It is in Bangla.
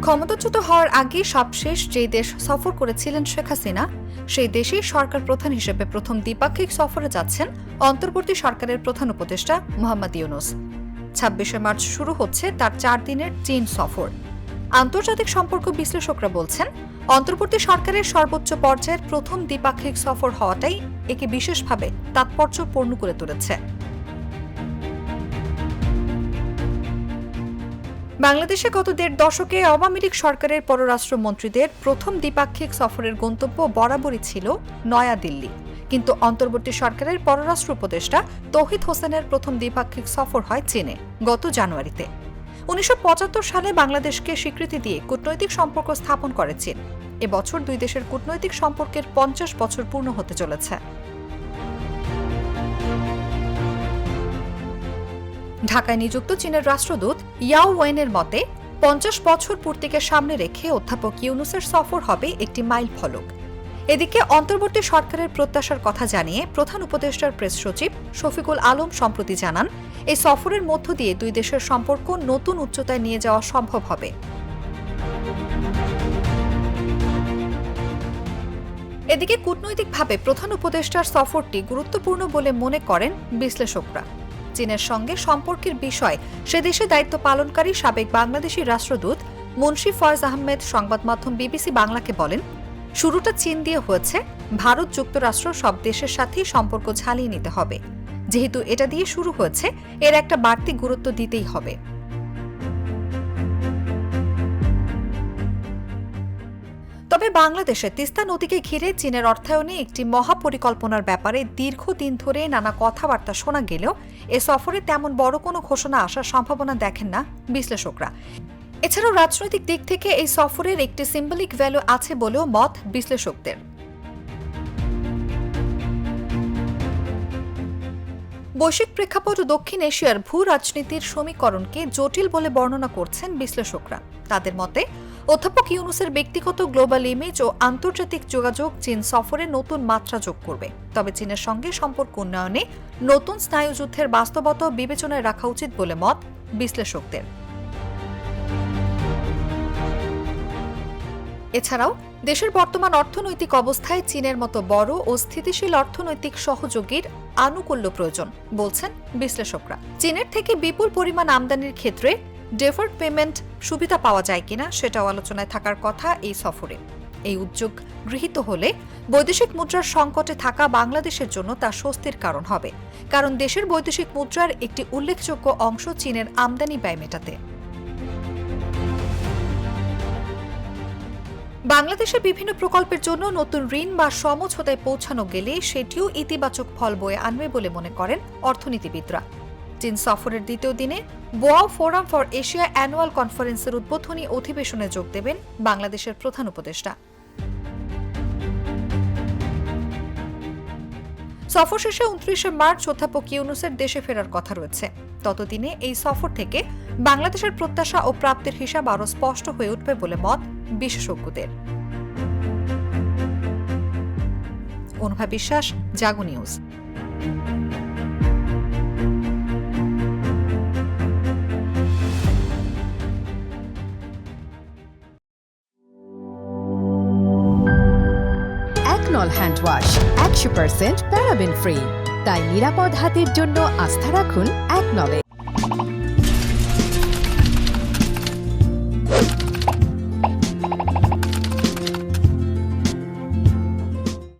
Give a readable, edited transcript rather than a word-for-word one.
ক্ষমতাচ্যুত হওয়ার আগে সবশেষ যে দেশ সফর করেছিলেন শেখ হাসিনা, সেই দেশেই সরকার প্রধান হিসেবে প্রথম দ্বিপাক্ষিক সফরে যাচ্ছেন অন্তর্বর্তী সরকারের প্রধান উপদেষ্টা মোহাম্মদ ইউনূস। ২৬শে মার্চ শুরু হচ্ছে তার ৪ দিনের চীন সফর। আন্তর্জাতিক সম্পর্ক বিশ্লেষকরা বলছেন, অন্তর্বর্তী সরকারের সর্বোচ্চ পর্যায়ের প্রথম দ্বিপাক্ষিক সফর হওয়াটাই একে বিশেষভাবে তাৎপর্যপূর্ণ করে তুলেছে। বাংলাদেশে গত ১.৫ দশকে আওয়ামী লীগ সরকারের পররাষ্ট্রমন্ত্রীদের প্রথম দ্বিপাক্ষিক সফরের গন্তব্য বরাবরই ছিল নয়াদিল্লি, কিন্তু অন্তর্বর্তী সরকারের পররাষ্ট্র উপদেষ্টা তৌহিদ হোসেনের প্রথম দ্বিপাক্ষিক সফর হয় চীনে গত জানুয়ারিতে। ১৯৭৫ সালে বাংলাদেশকে স্বীকৃতি দিয়ে কূটনৈতিক সম্পর্ক স্থাপন করে চীন। এবছর দুই দেশের কূটনৈতিক সম্পর্কের ৫০ বছর পূর্ণ হতে চলেছে। ঢাকায় নিযুক্ত চীনের রাষ্ট্রদূত ইয়াও ওয়েনের মতে ৫০ বছর পূর্তিকে সামনে রেখে অধ্যাপক ইউনূসের সফর হবে একটি মাইল ফলক। এদিকে অন্তর্বর্তী সরকারের প্রত্যাশার কথা জানিয়ে প্রধান উপদেষ্টার প্রেস সচিব শফিকুল আলম সম্প্রতি জানান, এই সফরের মধ্য দিয়ে দুই দেশের সম্পর্ক নতুন উচ্চতায় নিয়ে যাওয়া সম্ভব হবে। এদিকে কূটনৈতিকভাবে প্রধান উপদেষ্টার সফরটি গুরুত্বপূর্ণ বলে মনে করেন বিশ্লেষকরা। চীনের সঙ্গে সম্পর্কের বিষয়ে সে দেশে দায়িত্ব পালনকারী সাবেক বাংলাদেশি রাষ্ট্রদূত মুন্সি ফয়েজ আহমেদ সংবাদ মাধ্যম বিবিসি বাংলাকে বলেন, শুরুটা চীন দিয়ে হয়েছে, ভারত যুক্তরাষ্ট্র সব দেশের সাথেই সম্পর্ক ঝালিয়ে নিতে হবে। যেহেতু এটা দিয়ে শুরু হয়েছে, এর একটা বাড়তি গুরুত্ব দিতেই হবে। তবে বাংলাদেশে তিস্তা নদীকে ঘিরে চীনের অর্থায়নে একটি মহাপরিকল্পনার ব্যাপারে দীর্ঘদিন ধরে নানা কথাবার্তা শোনা গেলেও এ সফরে তেমন বড় কোনো ঘোষণা আসার সম্ভাবনা দেখেন না বিশ্লেষকরা। এছাড়াও রাজনৈতিক দিক থেকে এই সফরের একটি সিম্বলিক ভ্যালু আছে বলেও মত বিশ্লেষকদের। বৈশ্বিক প্রেক্ষাপট ও দক্ষিণ এশিয়ার ভূ রাজনীতির সমীকরণকে জটিল বলে বর্ণনা করছেন বিশ্লেষকরা। তাদের মতে অধ্যাপক ইউনূসের ব্যক্তিগত গ্লোবাল ইমেজ ও আন্তর্জাতিক যোগাযোগ চীন সফরে নতুন মাত্রা যোগ করবে। তবে চীনের সঙ্গে সম্পর্ক উন্নয়নে নতুন স্নায়ুযুদ্ধের বাস্তবতা বিবেচনায় রাখা উচিত বলে মত বিশ্লেষকদের। এছাড়াও দেশের বর্তমান অর্থনৈতিক অবস্থায় চীনের মতো বড় ও স্থিতিশীল অর্থনৈতিক সহযোগীর আনুকূল্য প্রয়োজন বলছেন বিশ্লেষকরা। চীনের থেকে বিপুল পরিমাণ আমদানির ক্ষেত্রে ডেফার্ড পেমেন্ট সুবিধা পাওয়া যায় কিনা সেটাও আলোচনায় থাকার কথা এই সফরে। এই উদ্যোগ গৃহীত হলে বৈদেশিক মুদ্রার সংকটে থাকা বাংলাদেশের জন্য তা স্বস্তির কারণ হবে, কারণ দেশের বৈদেশিক মুদ্রার একটি উল্লেখযোগ্য অংশ চীনের আমদানি ব্যয় মেটাতে। বাংলাদেশের বিভিন্ন প্রকল্পের জন্য নতুন ঋণ বা সমঝোতায় পৌঁছানো গেলে সেটিও ইতিবাচক ফল বয়ে আনবে বলে মনে করেন অর্থনীতিবিদরা। চীন সফরের দ্বিতীয় দিনে Boao forum for Asia annual কনফারেন্সের উদ্বোধনী অধিবেশনে যোগ দেবেন বাংলাদেশের প্রধান উপদেষ্টা। সফর শেষে ২৯শে মার্চ অধ্যাপক ইউনূসের দেশে ফেরার কথা রয়েছে। ততদিনে এই সফর থেকে বাংলাদেশের প্রত্যাশা ও প্রাপ্তির হিসাব আরও স্পষ্ট হয়ে উঠবে বলে মত বিশেষজ্ঞদের। অনুভা বিশ্বাস, জাগো নিউজ। একনল হ্যান্ড ওয়াশ ১০০% প্যারাবেন ফ্রি, তাই নিরাপদ হাতের জন্য আস্থা রাখুন একনলে।